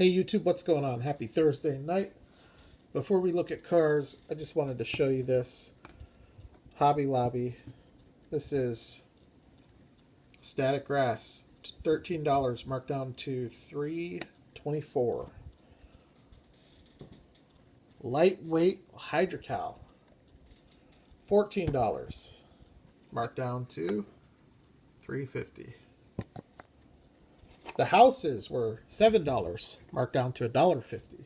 Hey YouTube, what's going on? Happy Thursday night. Before we look at cars, I just wanted to show you this. Hobby Lobby. This is static grass. $13 marked down to $3.24. Lightweight hydrocal. $14 marked down to $3.50. The houses were $7 marked down to $1.50.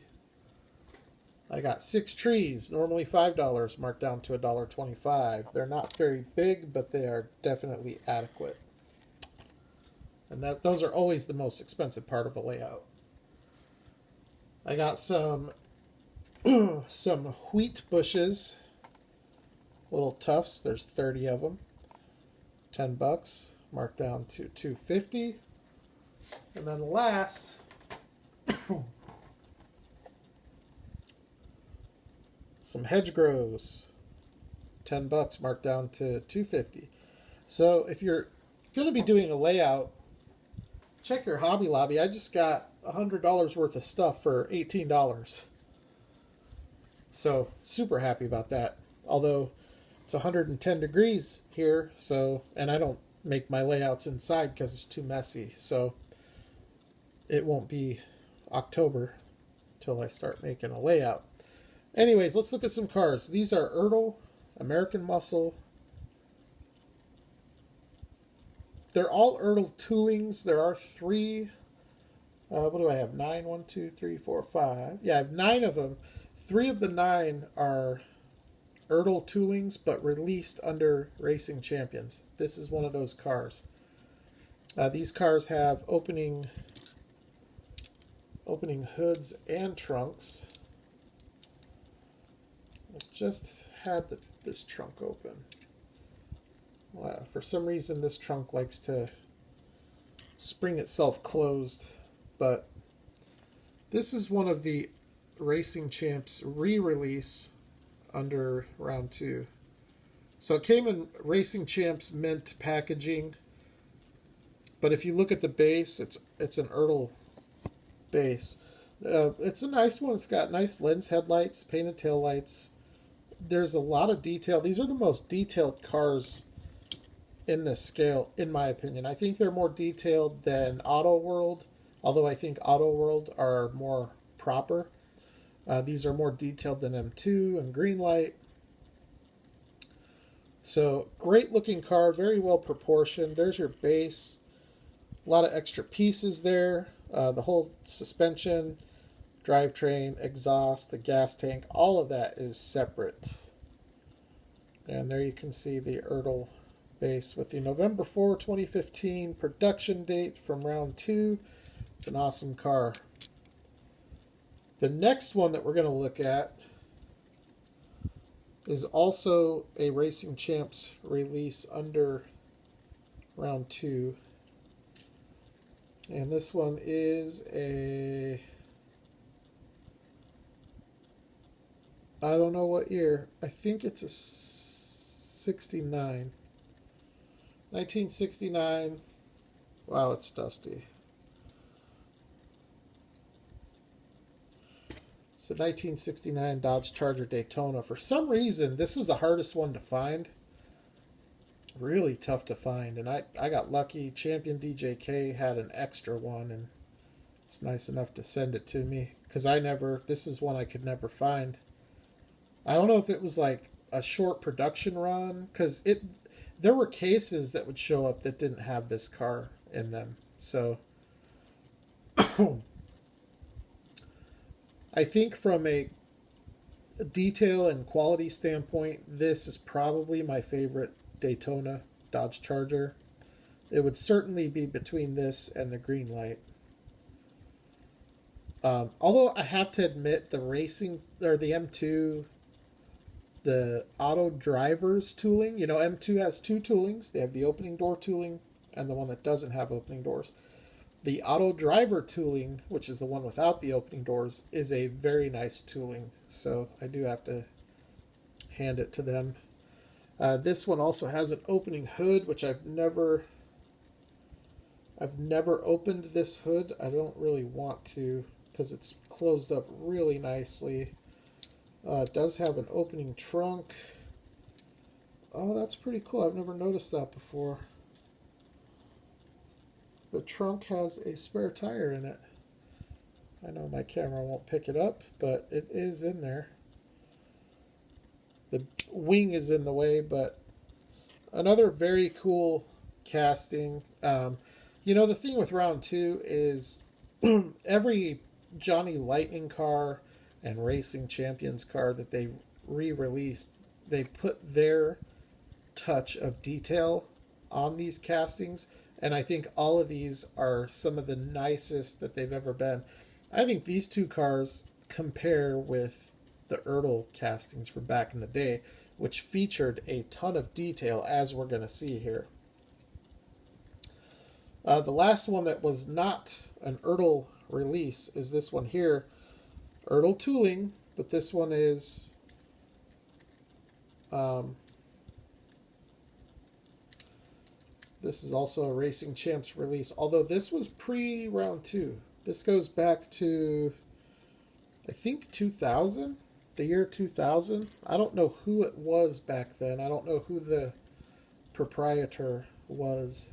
I got 6 trees, normally $5, marked down to $1.25. They're not very big, but they are definitely adequate. And those are always the most expensive part of a layout. I got some wheat bushes, little tufts. There's 30 of them. $10, marked down to $2.50. And then last, some hedgerows, $10, marked down to $2.50. So if you're going to be doing a layout, check your Hobby Lobby. I just got $100 worth of stuff for $18. So super happy about that. Although it's 110 degrees here, and I don't make my layouts inside because it's too messy. So it won't be October till I start making a layout. Anyways, let's look at some cars. These are Ertl, American Muscle. They're all Ertl toolings. There are 3. What do I have? 9, 1, 2, 3, 4, 5. Yeah, I have 9 of them. 3 of the 9 are Ertl toolings, but released under Racing Champions. This is one of those cars. These cars have opening hoods and trunks. I just had this trunk open. Wow, for some reason this trunk likes to spring itself closed, but this is one of the Racing Champs re-release under round 2. So it came in Racing Champs mint packaging, but if you look at the base, it's an Ertl base. It's a nice one. It's got nice lens headlights, painted tail lights. There's a lot of detail. These are the most detailed cars in this scale, in my opinion. I think they're more detailed than Auto World, although I think Auto World are more proper. These are more detailed than M2 and Greenlight. So great looking car, very well proportioned. There's your base. A lot of extra pieces there. The whole suspension, drivetrain, exhaust, the gas tank, all of that is separate. And there you can see the Ertl base with the November 4, 2015 production date from round 2. It's an awesome car. The next one that we're going to look at is also a Racing Champs release under round 2. And this one is I don't know what year. I think it's a 69. 1969. Wow, it's dusty. It's a 1969 Dodge Charger Daytona. For some reason, this was the hardest one to find. Really tough to find. And I got lucky. Champion DJK had an extra one, and it's nice enough to send it to me. Because this is one I could never find. I don't know if it was like a short production run, because there were cases that would show up that didn't have this car in them. So I think from a detail and quality standpoint, this is probably my favorite Daytona Dodge Charger. It would certainly be between this and the Greenlight. Although I have to admit, the M2, the auto drivers tooling, M2 has 2 toolings. They have the opening door tooling and the one that doesn't have opening doors. The auto driver tooling, which is the one without the opening doors, is a very nice tooling. So I do have to hand it to them. This one also has an opening hood, which I've never opened this hood. I don't really want to, because it's closed up really nicely. It does have an opening trunk. Oh, that's pretty cool. I've never noticed that before. The trunk has a spare tire in it. I know my camera won't pick it up, but it is in there. The wing is in the way, but another very cool casting. The thing with round two is every Johnny Lightning car and Racing Champions car that they re-released, they put their touch of detail on these castings, and I think all of these are some of the nicest that they've ever been. I think these two cars compare with the Ertl castings from back in the day, which featured a ton of detail, as we're going to see here. The last one that was not an Ertl release is this one here. Ertl tooling, but this one is this is also a Racing Champs release, although this was pre-round two. This goes back to, I think, 2000, the year 2000. I don't know who it was back then. I don't know who the proprietor was,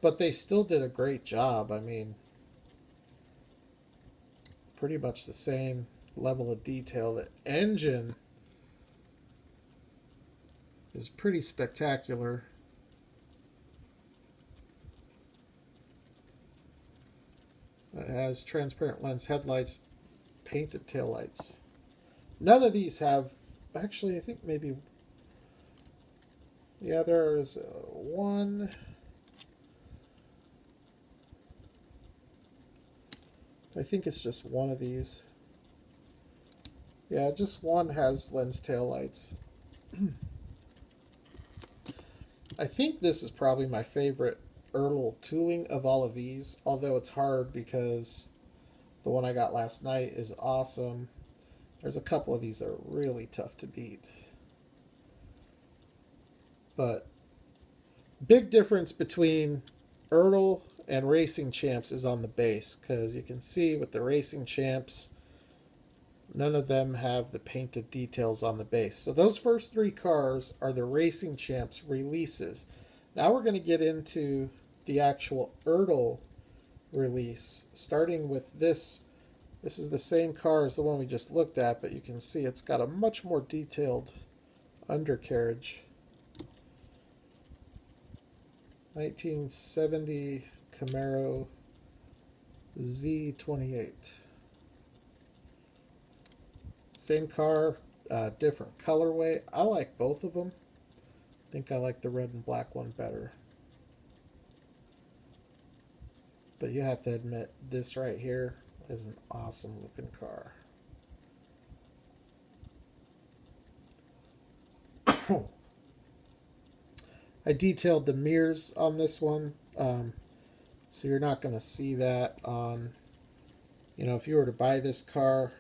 but they still did a great job. I mean, pretty much the same level of detail. The engine is pretty spectacular. It has transparent lens headlights, painted taillights. None of these have, actually, I think maybe, yeah, there is one. I think it's just one of these. Yeah, just one has lens taillights. I think this is probably my favorite Ertl tooling of all of these, although it's hard because the one I got last night is awesome. There's a couple of these that are really tough to beat. But big difference between Ertl and Racing Champs is on the base, because you can see with the Racing Champs, none of them have the painted details on the base. So those first three cars are the Racing Champs releases. Now we're going to get into the actual Ertl release, starting with this. This is the same car as the one we just looked at, but you can see it's got a much more detailed undercarriage. 1970 Camaro Z28. Same car, different colorway. I like both of them. I think I like the red and black one better. But you have to admit, this right here is an awesome looking car. I detailed the mirrors on this one, so you're not going to see that on, if you were to buy this car.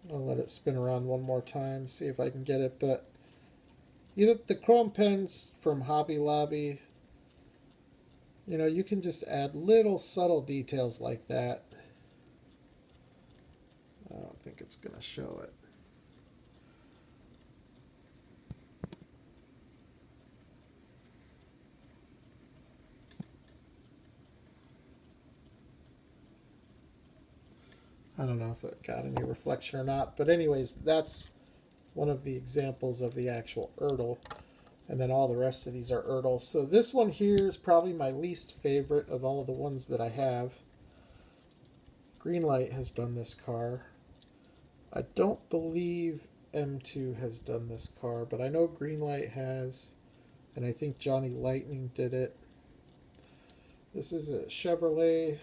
I'll let it spin around one more time, see if I can get it. But the chrome pens from Hobby Lobby, you can just add little subtle details like that. I don't think it's going to show it. I don't know if it got any reflection or not. But anyways, that's one of the examples of the actual Ertl. And then all the rest of these are Ertl. So this one here is probably my least favorite of all of the ones that I have. Greenlight has done this car. I don't believe M2 has done this car, but I know Greenlight has. And I think Johnny Lightning did it. This is a Chevrolet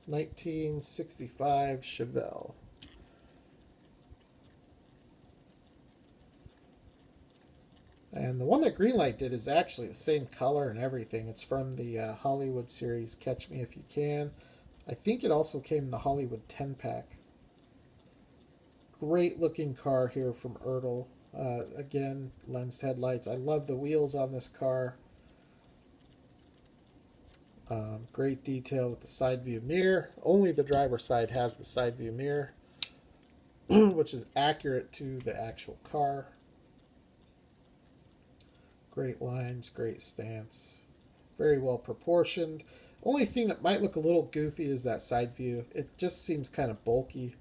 1965 Revell. And the one that Greenlight did is actually the same color and everything. It's from the Hollywood series, Catch Me If You Can. I think it also came in the Hollywood 10-pack. Great looking car here from Ertl. Again, lensed headlights. I love the wheels on this car. Great detail with the side view mirror. Only the driver's side has the side view mirror, which is accurate to the actual car. Great lines, great stance. Very well proportioned. Only thing that might look a little goofy is that side view. It just seems kind of bulky.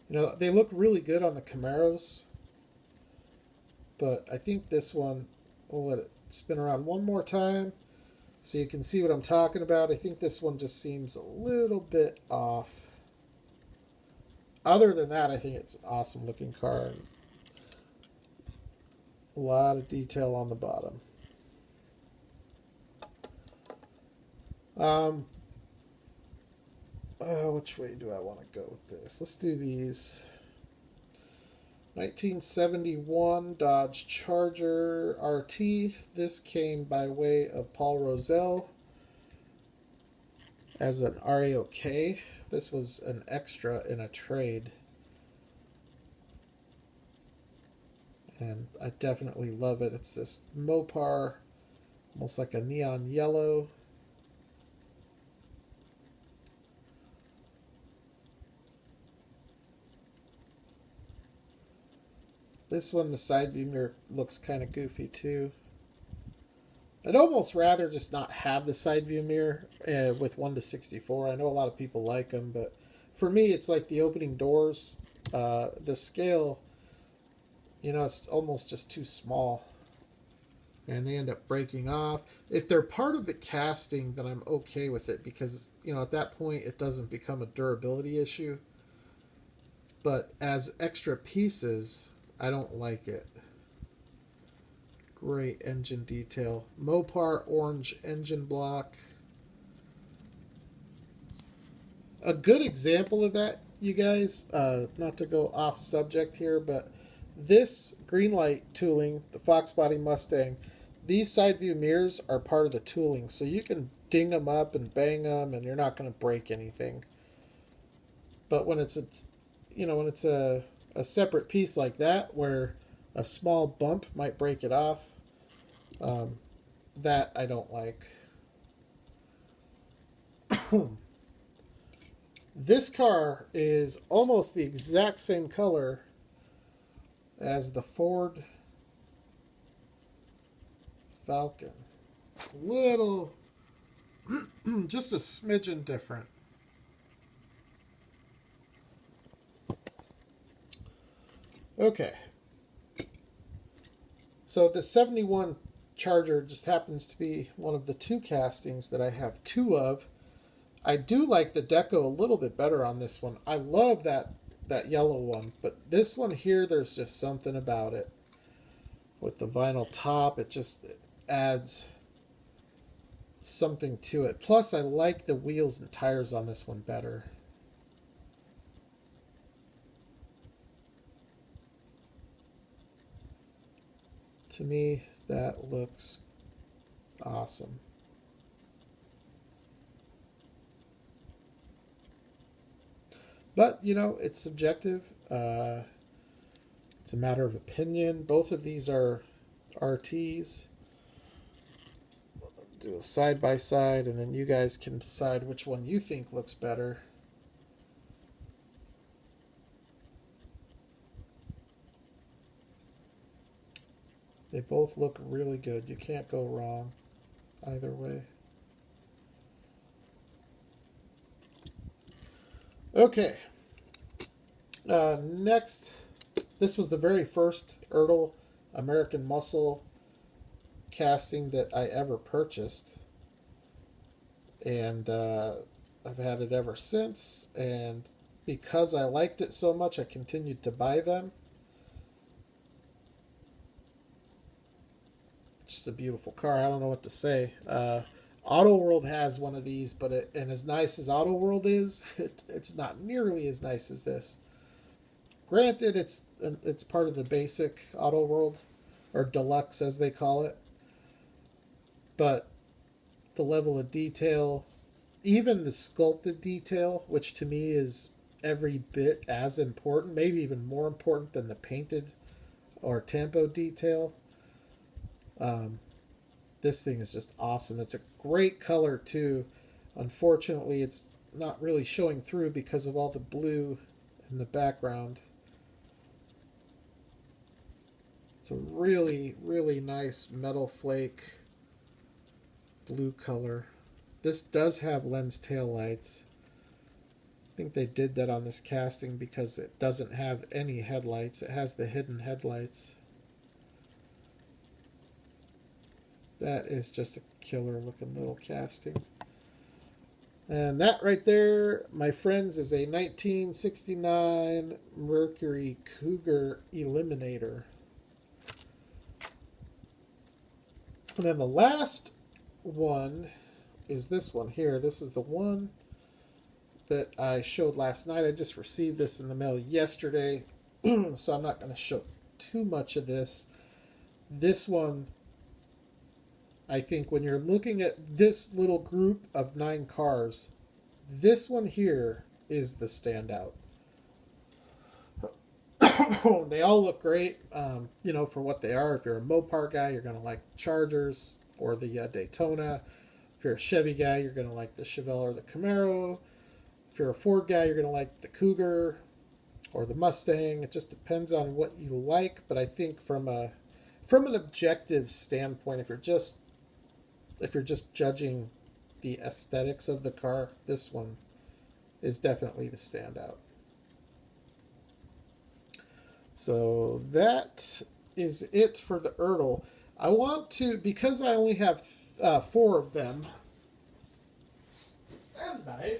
You know, they look really good on the Camaros, but I think this one, we'll let it spin around one more time so you can see what I'm talking about. I think this one just seems a little bit off. Other than that, I think it's an awesome looking car. And a lot of detail on the bottom. Which way do I want to go with this? Let's do these. 1971 Dodge Charger RT. This came by way of Paul Rosell as an RAOK. This was an extra in a trade. And I definitely love it. It's this Mopar, almost like a neon yellow. This one, the side view mirror looks kind of goofy too. I'd almost rather just not have the side view mirror with 1:64. I know a lot of people like them, but for me, it's like the opening doors. The scale, you know, it's almost just too small. And they end up breaking off. If they're part of the casting, then I'm okay with it because, you know, at that point, it doesn't become a durability issue. But as extra pieces, I don't like it. Great engine detail. Mopar orange engine block. A good example of that, you guys, not to go off subject here, but this green light tooling, the Fox Body Mustang, these side view mirrors are part of the tooling, so you can ding them up and bang them, and you're not going to break anything. But when it's a separate piece like that, where a small bump might break it off, that I don't like. This car is almost the exact same color as the Ford Falcon. Little, just a smidgen different. Okay. So the 71 Charger just happens to be one of the two castings that I have two of. I do like the deco a little bit better on this one. I love that yellow one, but this one here, there's just something about it. With the vinyl top, it adds something to it. Plus, I like the wheels and tires on this one better. To me, that looks awesome. But, you know, it's subjective. It's a matter of opinion. Both of these are RTs. Do a side by side, and then you guys can decide which one you think looks better. They both look really good. You can't go wrong either way. Okay. Next, this was the very first Ertl American Muscle casting that I ever purchased. And I've had it ever since. And because I liked it so much, I continued to buy them. Just a beautiful car. I don't know what to say. Auto World has one of these, and as nice as Auto World is, it's not nearly as nice as this. Granted, it's part of the basic Auto World, or deluxe as they call it. But the level of detail, even the sculpted detail, which to me is every bit as important, maybe even more important than the painted or tampo detail. This thing is just awesome. It's a great color too. Unfortunately, it's not really showing through because of all the blue in the background. It's a really, really nice metal flake blue color. This does have lens tail lights. I think they did that on this casting because it doesn't have any headlights. It has the hidden headlights. That is just a killer looking little casting. And that right there, my friends, is a 1969 Mercury Cougar Eliminator. And then the last one is this one here. This is the one that I showed last night. I just received this in the mail yesterday, so I'm not going to show too much of this. This one, I think when you're looking at this little group of 9 cars, this one here is the standout. They all look great, for what they are. If you're a Mopar guy, you're going to like Chargers or the Daytona. If you're a Chevy guy, you're going to like the Chevelle or the Camaro. If you're a Ford guy, you're going to like the Cougar or the Mustang. It just depends on what you like. But I think from an objective standpoint, if you're just judging the aesthetics of the car, this one is definitely the standout. So that is it for the Ertl. I want to, because I only have 4 of them. Stand by.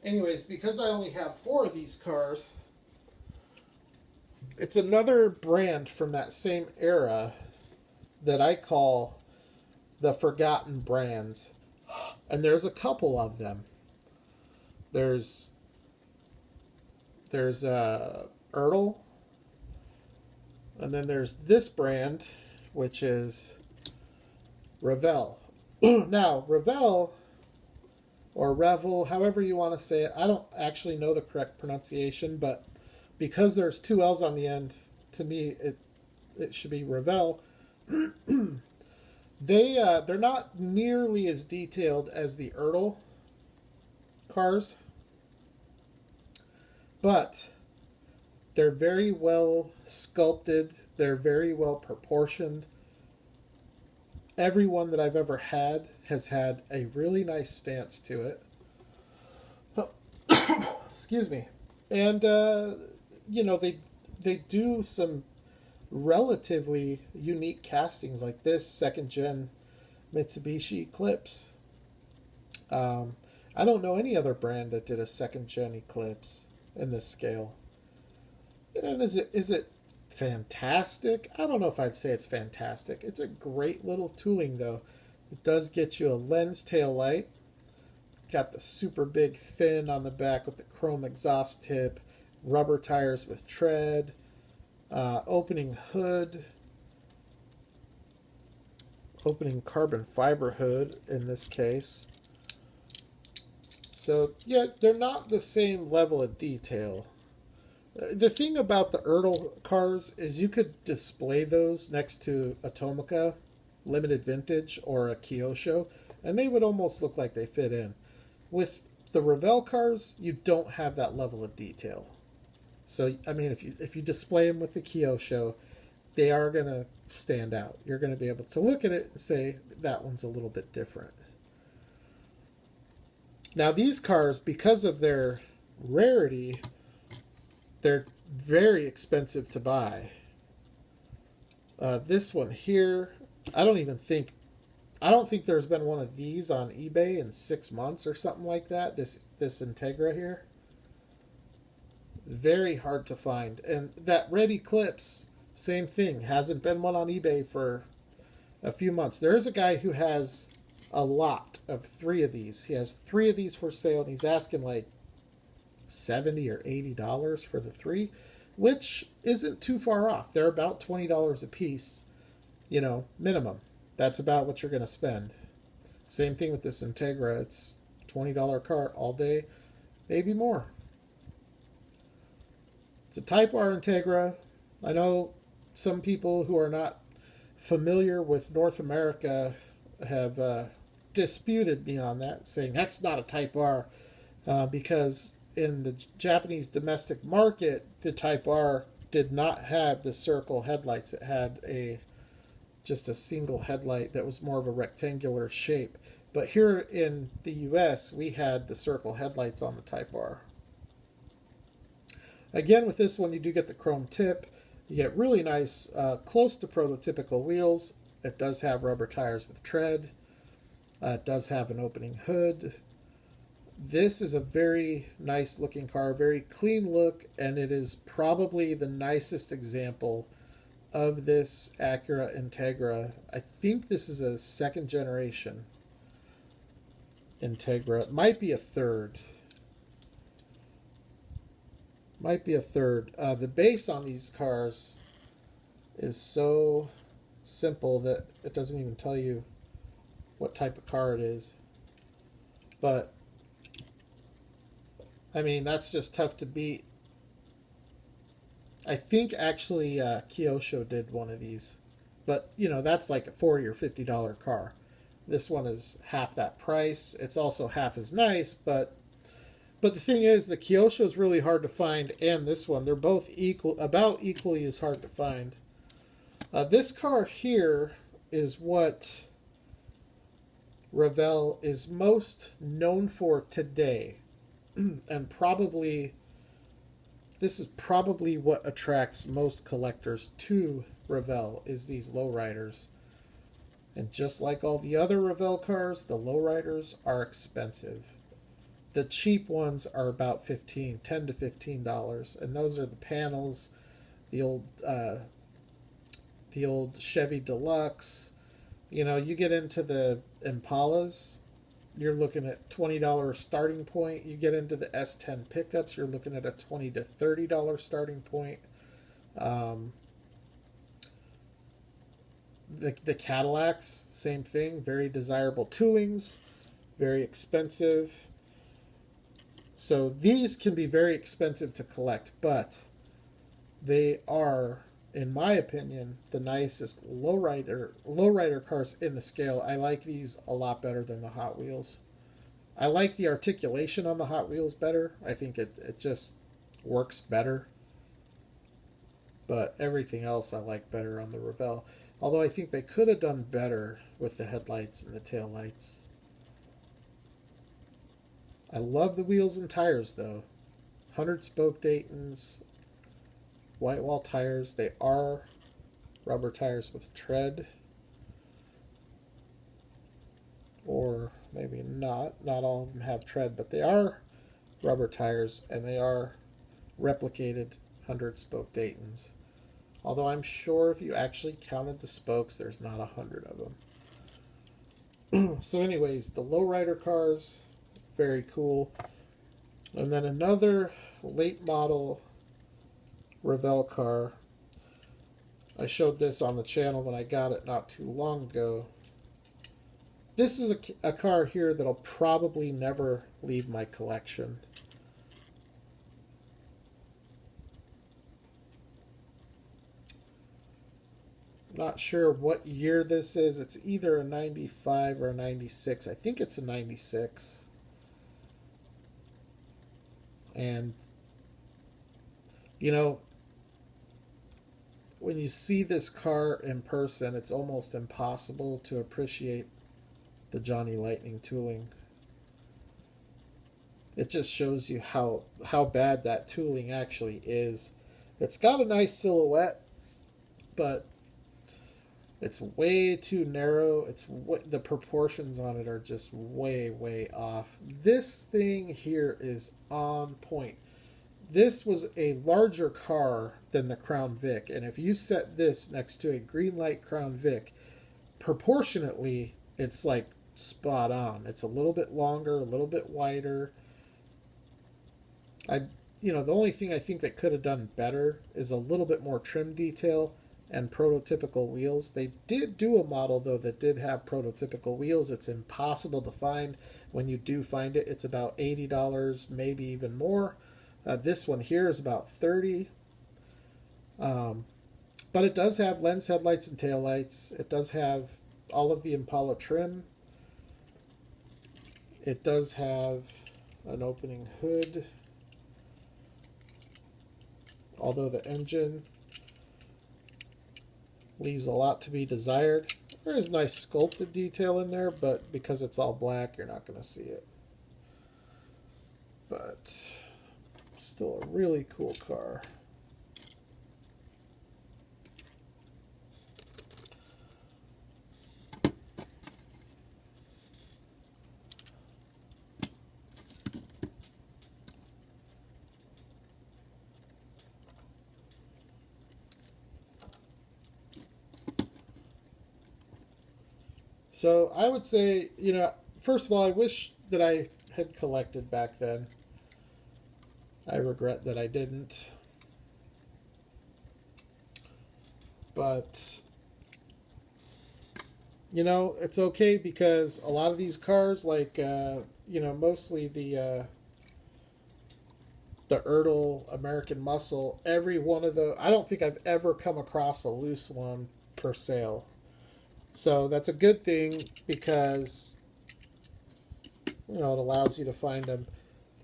Anyways, because I only have 4 of these cars, it's another brand from that same era that I call the Forgotten Brands. And there's a couple of them. There's Ertl, and then there's this brand, which is Revell. Now, Revell, or Revell, however you want to say it, I don't actually know the correct pronunciation, but because there's 2 L's on the end, to me it should be Revell. They're not nearly as detailed as the Ertl cars, but they're very well sculpted. They're very well proportioned. Every one that I've ever had has had a really nice stance to it. Excuse me. And they do some relatively unique castings like this 2nd gen Mitsubishi Eclipse. I don't know any other brand that did a 2nd gen Eclipse in this scale. And is it fantastic? I don't know if I'd say it's fantastic. It's a great little tooling though. It does get you a lens tail light. Got the super big fin on the back with the chrome exhaust tip, rubber tires with tread, opening hood, opening carbon fiber hood in this case. So yeah, they're not the same level of detail. The thing about the Ertl cars is you could display those next to a Tomica Limited Vintage or a Kyosho, and they would almost look like they fit in. With the Revell cars, you don't have that level of detail. So, I mean, if you display them with the Kyosho, they are going to stand out. You're going to be able to look at it and say, that one's a little bit different. Now, these cars, because of their rarity, they're very expensive to buy. This one here, I don't think there's been one of these on eBay in 6 months or something like that. This Integra here. Very hard to find. And that red Eclipse, same thing. Hasn't been one on eBay for a few months. There is a guy who has a lot of 3 of these. He has 3 of these for sale, and he's asking like $70 or $80 for the 3, which isn't too far off. They're about $20 a piece, minimum. That's about what you're going to spend. Same thing with this Integra. It's $20 car all day, maybe more. It's a Type R Integra. I know some people who are not familiar with North America have disputed me on that, saying that's not a Type R, because in the Japanese domestic market, the Type R did not have the circle headlights. It had just a single headlight that was more of a rectangular shape. But here in the US, we had the circle headlights on the Type R. Again, with this one, you do get the chrome tip. You get really nice, close to prototypical wheels. It does have rubber tires with tread. It does have an opening hood. This is a very nice looking car, very clean look, and it is probably the nicest example of this Acura Integra. I think this is a second generation Integra. It might be a third. The base on these cars is so simple that it doesn't even tell you what type of car it is. But I mean, that's just tough to beat. I think actually Kyosho did one of these, but you know, that's like a $40 or $50 car. This one is half that price. It's also half as nice, but the thing is, the Kyosho is really hard to find, and this one, they're both about equally as hard to find. This car here is what Revell is most known for today, and probably this is probably what attracts most collectors to Revell, is these lowriders. And just like all the other Revell cars, the lowriders are expensive. The cheap ones are about $10 to $15, and those are the panels, the old Chevy Deluxe. You know, you get into the Impalas, you're looking at $20 starting point. You get into the S10 pickups, you're looking at a $20 to $30 starting point. The Cadillacs, same thing, very desirable toolings, very expensive. So these can be very expensive to collect, but they are, in my opinion, the nicest lowrider cars in the scale. I like these a lot better than the Hot Wheels. I like the articulation on the Hot Wheels better. I think it just works better. But everything else I like better on the Revell. Although I think they could have done better with the headlights and the taillights. I love the wheels and tires, though. 100 spoke Daytons, white wall tires. They are rubber tires with tread. Or maybe not. Not all of them have tread, but they are rubber tires, and they are replicated 100 spoke Daytons. Although I'm sure if you actually counted the spokes, there's not 100 of them. So anyways, the lowrider cars, very cool. And then another late model Revell car. I showed this on the channel when I got it not too long ago. This is a car here that'll probably never leave my collection. Not sure what year this is. It's either a 95 or a 96. I think it's a 96. And, you know, when you see this car in person, it's almost impossible to appreciate the Johnny Lightning tooling. It just shows you how bad that tooling actually is. It's got a nice silhouette, but it's way too narrow. The proportions on it are just way off. This thing here is on point. This was a larger car than the Crown Vic, and if you set this next to a Greenlight Crown Vic, proportionately, it's like spot on. It's a little bit longer, a little bit wider. The only thing I think that could have done better is a little bit more trim detail and prototypical wheels. They did do a model, though, that did have prototypical wheels. It's impossible to find. When you do find it, it's about $80, maybe even more. This one here is about $30. But it does have lens headlights and taillights. It does have all of the Impala trim. It does have an opening hood, although the engine leaves a lot to be desired. There is nice sculpted detail in there, but because it's all black, you're not going to see it. But still a really cool car. So I would say, first of all, I wish that I had collected back then. I regret that I didn't. But, it's okay because a lot of these cars, like, mostly the Ertl American Muscle, every one of the, I don't think I've ever come across a loose one for sale. So that's a good thing because, it allows you to find them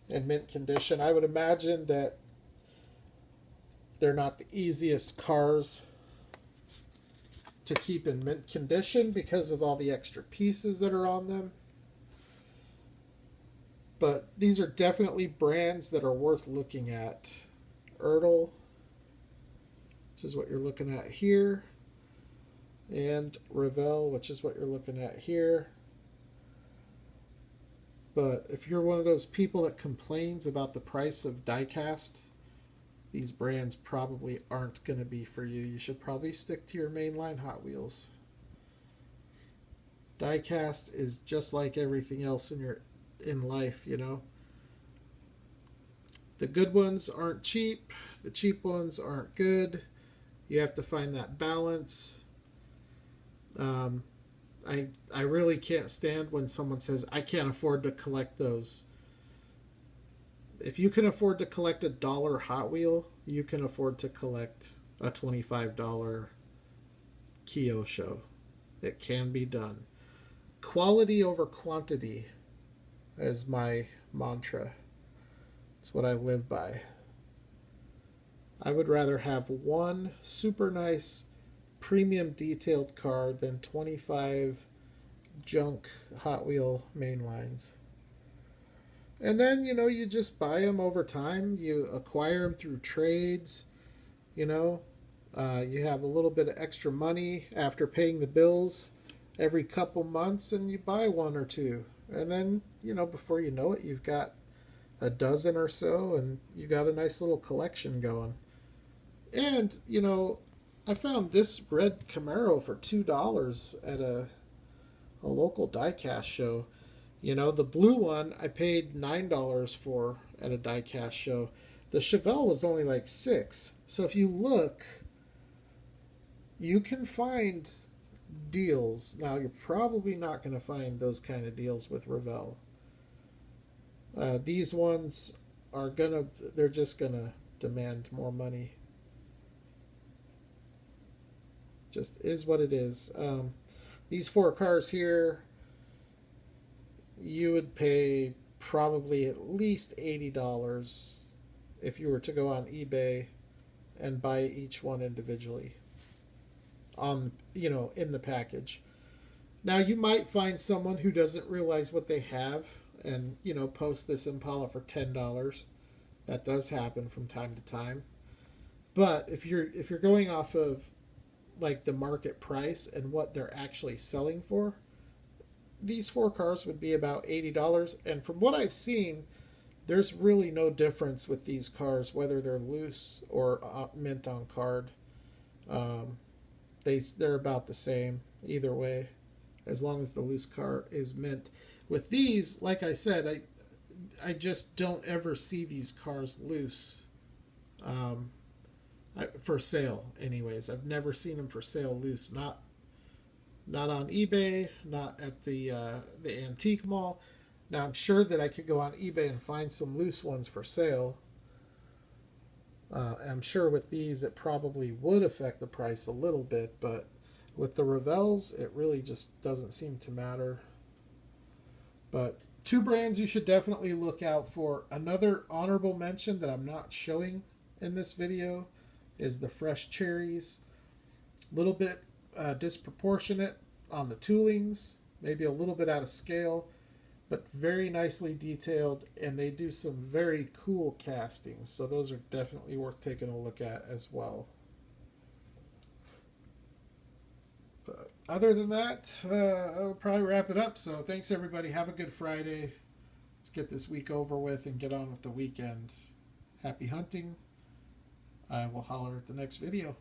in mint condition. I would imagine that they're not the easiest cars to keep in mint condition because of all the extra pieces that are on them. But these are definitely brands that are worth looking at. Ertl, which is what you're looking at here, and Revell, which is what you're looking at here. But if you're one of those people that complains about the price of diecast, these brands probably aren't going to be for you. You should probably stick to your mainline Hot Wheels. Diecast is just like everything else in life, The good ones aren't cheap. The cheap ones aren't good. You have to find that balance. I really can't stand when someone says, I can't afford to collect those. If you can afford to collect $1 Hot Wheel, you can afford to collect a $25 Kyosho. It can be done. Quality over quantity is my mantra. It's what I live by. I would rather have one super nice premium detailed car than 25 junk Hot Wheel mainlines. And then, you just buy them over time. You acquire them through trades. You have a little bit of extra money after paying the bills every couple months, and you buy one or two. And then, before you know it, you've got a dozen or so, and you got a nice little collection going. And, I found this red Camaro for $2 at a local diecast show. The blue one I paid $9 for at a diecast show. The Chevelle was only like $6. So if you look, you can find deals. Now, you're probably not going to find those kind of deals with Revell. These ones they're just going to demand more money. Just is what it is. These 4 cars here, you would pay probably at least $80 if you were to go on eBay and buy each one individually in the package. Now, you might find someone who doesn't realize what they have and, post this Impala for $10. That does happen from time to time. But if you're going off of like the market price and what they're actually selling for, these 4 cars would be about $80. And from what I've seen, there's really no difference with these cars, whether they're loose or mint on card. They're about the same either way, as long as the loose car is mint. With these, like I said, I just don't ever see these cars loose. For sale, anyways. I've never seen them for sale loose. Not on eBay, not at the antique mall. Now, I'm sure that I could go on eBay and find some loose ones for sale. I'm sure with these it probably would affect the price a little bit, but with the Revells it really just doesn't seem to matter. But two brands you should definitely look out for. Another honorable mention that I'm not showing in this video is the Fresh Cherries. A little bit disproportionate on the toolings, maybe a little bit out of scale, but very nicely detailed, and they do some very cool castings, so those are definitely worth taking a look at as well. But other than that, I'll probably wrap it up. So thanks everybody. Have a good Friday. Let's get this week over with and get on with the weekend. Happy hunting. I will holler at the next video.